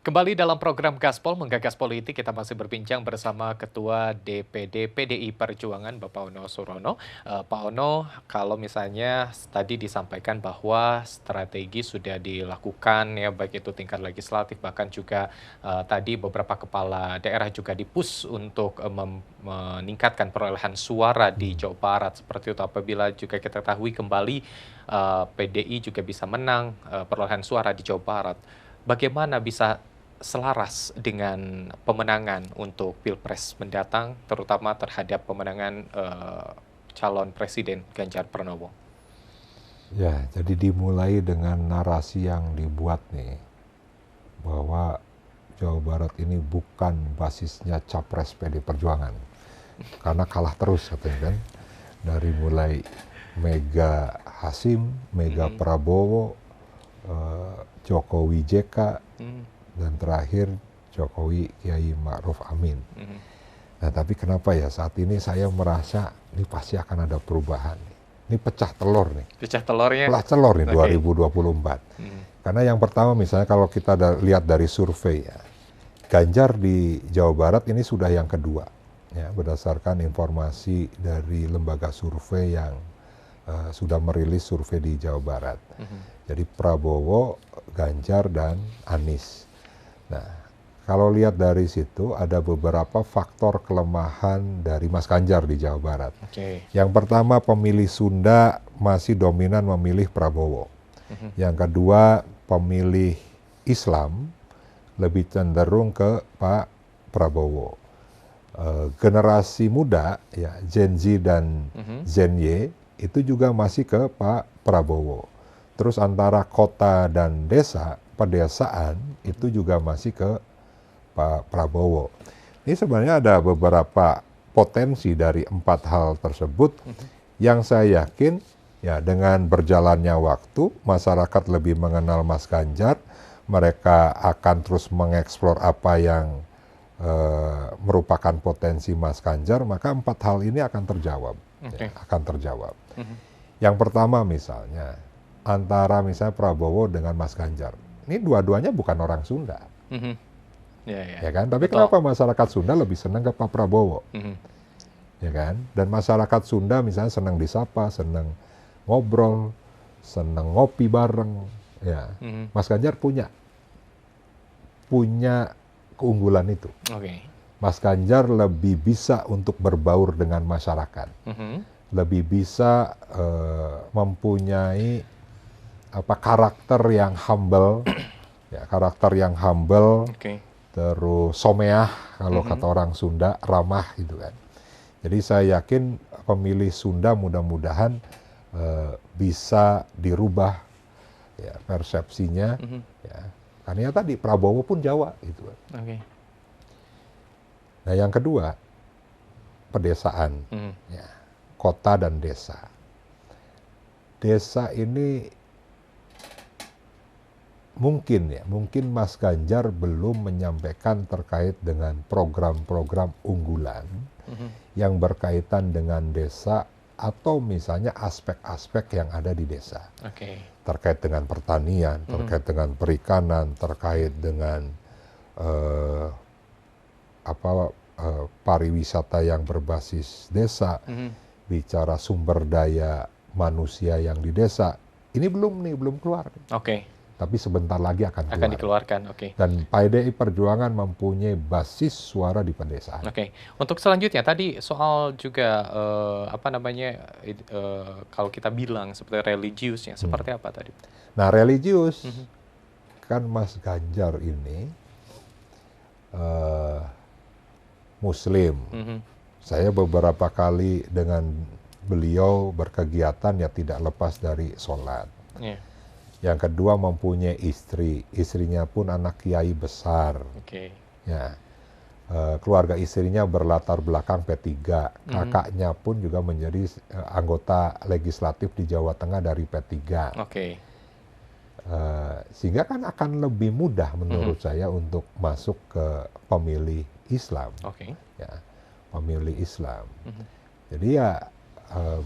Kembali dalam program Gaspol Menggagas Politik, kita masih berbincang bersama Ketua DPD PDI Perjuangan Bapak Ono Surono. Pak Ono, kalau misalnya tadi disampaikan bahwa strategi sudah dilakukan ya, baik itu tingkat legislatif bahkan juga tadi beberapa kepala daerah juga dipus untuk meningkatkan perolehan suara di Jawa Barat. Seperti itu apabila juga kita ketahui kembali PDI juga bisa menang perolehan suara di Jawa Barat. Bagaimana bisa selaras dengan pemenangan untuk Pilpres mendatang, terutama terhadap pemenangan calon presiden Ganjar Pranowo? Ya, jadi dimulai dengan narasi yang dibuat nih, bahwa Jawa Barat ini bukan basisnya capres PD Perjuangan. Karena kalah terus katanya kan. Dari mulai Mega Hasim, Mega Prabowo, Jokowi JK, dan terakhir Jokowi Kiai Ma'ruf Amin. Nah, tapi kenapa ya saat ini saya merasa ini pasti akan ada perubahan. Ini pecah telur nih. Pecah telurnya? Pecah telur nih Okay. 2024. Karena yang pertama misalnya kalau kita lihat dari survei ya, Ganjar di Jawa Barat ini sudah yang kedua. Ya, berdasarkan informasi dari lembaga survei yang sudah merilis survei di Jawa Barat. Jadi Prabowo, Ganjar, dan Anies. Nah, kalau lihat dari situ ada beberapa faktor kelemahan dari Mas Ganjar di Jawa Barat. Okay. Yang pertama, pemilih Sunda masih dominan memilih Prabowo. Yang kedua, pemilih Islam lebih cenderung ke Pak Prabowo. Generasi muda, ya Gen Z dan Gen Y, itu juga masih ke Pak Prabowo. Terus antara kota dan desa, pedesaan, itu juga masih ke Pak Prabowo. Ini sebenarnya ada beberapa potensi dari 4 hal tersebut yang saya yakin ya dengan berjalannya waktu masyarakat lebih mengenal Mas Ganjar, mereka akan terus mengeksplor apa yang merupakan potensi Mas Ganjar, maka 4 hal ini akan terjawab. Okay. Ya, akan terjawab. Yang pertama misalnya antara misalnya Prabowo dengan Mas Ganjar, ini dua-duanya bukan orang Sunda. Ya kan? Tapi Betul. kenapa masyarakat Sunda lebih senang ke Pak Prabowo? Ya kan? Dan masyarakat Sunda misalnya senang disapa, senang ngobrol, senang ngopi bareng. Ya, Mas Ganjar punya keunggulan itu. Okay. Mas Ganjar lebih bisa untuk berbaur dengan masyarakat, lebih bisa mempunyai karakter yang humble, ya karakter yang humble. Okay. Terus someah kalau kata orang Sunda, ramah gitu kan. Jadi saya yakin pemilih Sunda mudah-mudahan bisa dirubah ya persepsinya. Ya. Karena ya tadi Prabowo pun Jawa gitu kan. Okay. Nah yang kedua pedesaan, ya, kota dan desa. Desa ini mungkin Mas Ganjar belum menyampaikan terkait dengan program-program unggulan yang berkaitan dengan desa atau misalnya aspek-aspek yang ada di desa. Okay. Terkait dengan pertanian, terkait dengan perikanan, terkait dengan pariwisata yang berbasis desa, bicara sumber daya manusia yang di desa. Ini belum keluar. Okay. Tapi sebentar lagi akan keluar. Akan dikeluarkan, oke. Dan PDI Perjuangan mempunyai basis suara di pedesaan. Oke. Untuk selanjutnya tadi soal juga kalau kita bilang seperti religiusnya seperti apa tadi? Nah religius kan Mas Ganjar ini Muslim. Saya beberapa kali dengan beliau berkegiatan ya tidak lepas dari sholat. Yeah. Yang kedua mempunyai istrinya pun anak kiai besar. Okay. Ya, keluarga istrinya berlatar belakang P3, kakaknya pun juga menjadi anggota legislatif di Jawa Tengah dari P3. Okay. Sehingga kan akan lebih mudah menurut saya untuk masuk ke pemilih Islam. Okay. Ya, pemilih Islam. Jadi ya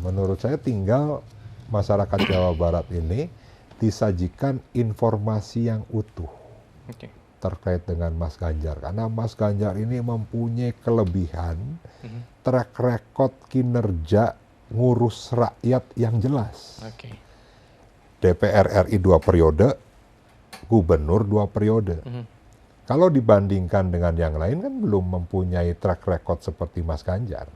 menurut saya tinggal masyarakat Jawa Barat ini disajikan informasi yang utuh. Okay. terkait dengan Mas Ganjar. Karena Mas Ganjar ini mempunyai kelebihan track record kinerja ngurus rakyat yang jelas. Oke. DPR RI 2 periode, gubernur 2 periode. Kalau dibandingkan dengan yang lain kan belum mempunyai track record seperti Mas Ganjar.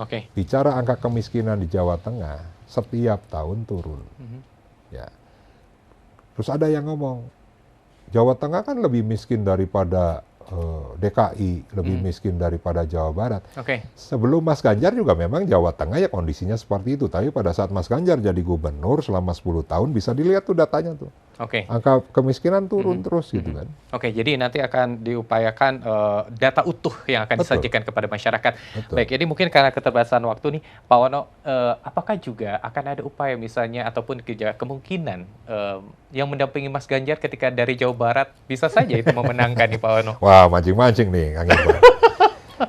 Oke. Bicara angka kemiskinan di Jawa Tengah, setiap tahun turun. Ya. Terus ada yang ngomong, Jawa Tengah kan lebih miskin daripada DKI, lebih miskin daripada Jawa Barat. Oke. Sebelum Mas Ganjar juga memang Jawa Tengah ya kondisinya seperti itu. Tapi pada saat Mas Ganjar jadi gubernur selama 10 tahun bisa dilihat tuh datanya tuh. Oke. Angka kemiskinan turun terus gitu kan. Oke, jadi nanti akan diupayakan data utuh yang akan Betul. disajikan kepada masyarakat. Betul. Baik, ini mungkin karena keterbatasan waktu nih, Pak Wono, apakah juga akan ada upaya misalnya ataupun kemungkinan yang mendampingi Mas Ganjar ketika dari Jawa Barat bisa saja itu memenangkan nih Pak Wono? Wah, mancing-mancing nih Kang Iqbal.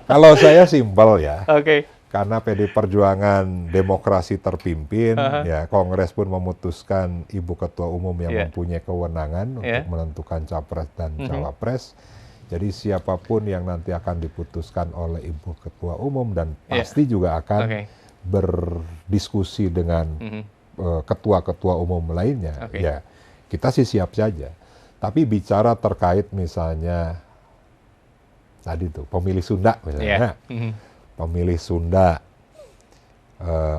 Kalau saya simpel ya. Oke. Karena PD Perjuangan demokrasi terpimpin, ya Kongres pun memutuskan Ibu Ketua Umum yang mempunyai kewenangan untuk menentukan capres dan cawapres. Jadi siapapun yang nanti akan diputuskan oleh Ibu Ketua Umum dan pasti juga akan berdiskusi dengan ketua-ketua umum lainnya. Ya kita sih siap saja. Tapi bicara terkait misalnya tadi tuh pemilih Sunda misalnya. Pemilih Sunda,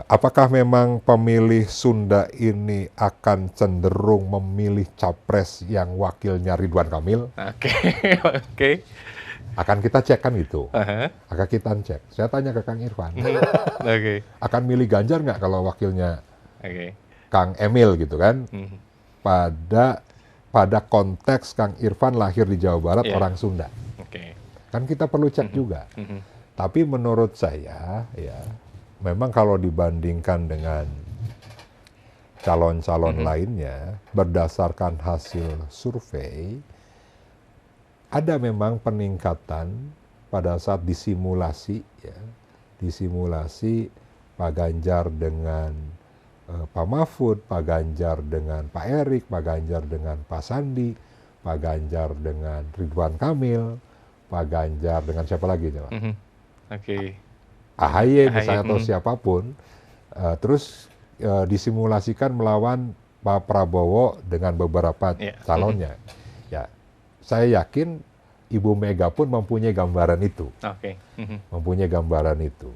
apakah memang pemilih Sunda ini akan cenderung memilih capres yang wakilnya Ridwan Kamil? Oke. Akan kita cek kan itu. Akan kita cek. Saya tanya ke Kang Irfan. Akan milih Ganjar nggak kalau wakilnya Kang Emil gitu kan? Pada konteks Kang Irfan lahir di Jawa Barat orang Sunda. Kan kita perlu cek juga. Tapi menurut saya, ya, memang kalau dibandingkan dengan calon-calon lainnya, berdasarkan hasil survei, ada memang peningkatan pada saat disimulasi, ya, disimulasi Pak Ganjar dengan Pak Mahfud, Pak Ganjar dengan Pak Erik, Pak Ganjar dengan Pak Sandi, Pak Ganjar dengan Ridwan Kamil, Pak Ganjar dengan siapa lagi, coba? AHY misalnya atau siapapun, terus disimulasikan melawan Pak Prabowo dengan beberapa calonnya. Ya, saya yakin Ibu Mega pun mempunyai gambaran itu, mempunyai gambaran itu.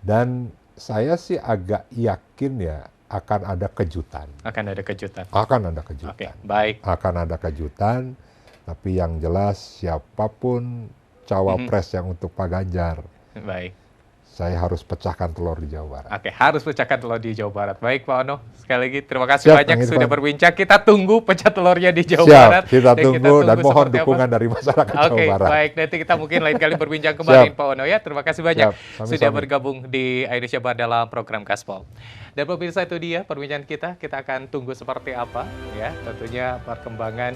Dan saya sih agak yakin ya akan ada kejutan. Akan ada kejutan. Akan ada kejutan. Baik. Akan ada kejutan. Tapi yang jelas siapapun cawapres yang untuk Pak Ganjar. Baik. Saya harus pecahkan telur di Jawa Barat. Harus pecahkan telur di Jawa Barat. Baik Pak Ono, sekali lagi terima kasih banyak sudah berbincang. Kita tunggu pecah telurnya di Jawa Barat. Kita tunggu dan mohon dukungan dari masyarakat Jawa Barat. Baik, nanti kita mungkin lain kali berbincang kembali Pak Ono ya. Terima kasih banyak sudah bergabung di Indonesia Barat dalam program Gaspol. Dan pemirsa itu dia perbincangan kita akan tunggu seperti apa ya. Tentunya perkembangan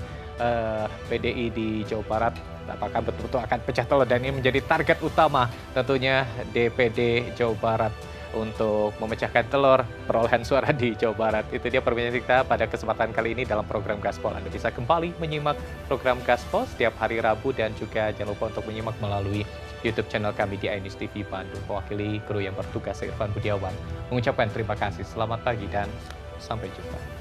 PDI di Jawa Barat. Apakah betul-betul akan pecah telur dan ini menjadi target utama tentunya DPD Jawa Barat untuk memecahkan telur perolehan suara di Jawa Barat. Itu dia perbincangan kita pada kesempatan kali ini dalam program Gaspol. Anda bisa kembali menyimak program Gaspol setiap hari Rabu dan juga jangan lupa untuk menyimak melalui YouTube channel kami di iNews TV Bandung. Mewakili kru yang bertugas, Irfan Budiawan mengucapkan terima kasih. Selamat pagi dan sampai jumpa.